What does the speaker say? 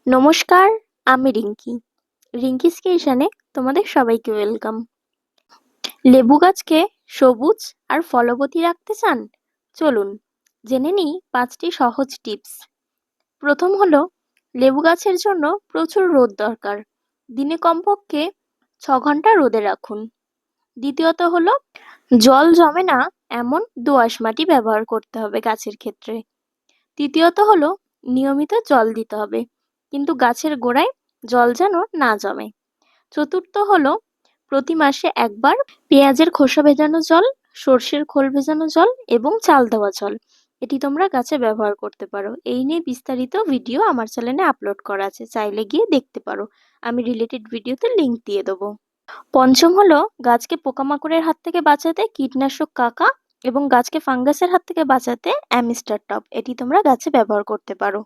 নমস্কার, আমি রিঙ্কি। রিঙ্কিস ক্রিয়েশনে তোমাদের সবাইকে ওয়েলকাম। লেবু গাছকে সবুজ আর ফলবতী রাখতে চান? চলুন জেনে নিই 5টি সহজ টিপস। প্রথম হলো, লেবু গাছের জন্য প্রচুর রোদ দরকার। দিনে কমপক্ষে 6 ঘন্টা রোদে রাখুন। দ্বিতীয়ত হলো, জল জমে না এমন দোআঁশ মাটি ব্যবহার করতে হবে গাছের ক্ষেত্রে। তৃতীয়ত হলো, নিয়মিত জল দিতে হবে, কিন্তু গাছের গোড়ায় জল যেন না জমে। চতুর্থ হলো, প্রতি মাসে একবার পেঁয়াজের খোসা ভেজানো জল, সর্ষের খোল ভেজানো জল এবং চাল দেওয়া জল এটি তোমরা গাছে ব্যবহার করতে পারো। এই নিয়ে বিস্তারিত ভিডিও আমার চ্যানেলে আপলোড করা আছে, চাইলে গিয়ে দেখতে পারো। আমি রিলেটেড ভিডিওতে লিংক দিয়ে দেবো। পঞ্চম হলো, গাছকে পোকামাকড়ের হাত থেকে বাঁচাতে কীটনাশক কাকা এবং গাছকে ফাঙ্গাসের হাত থেকে বাঁচাতে অ্যামিস্টার টপ এটি তোমরা গাছে ব্যবহার করতে পারো।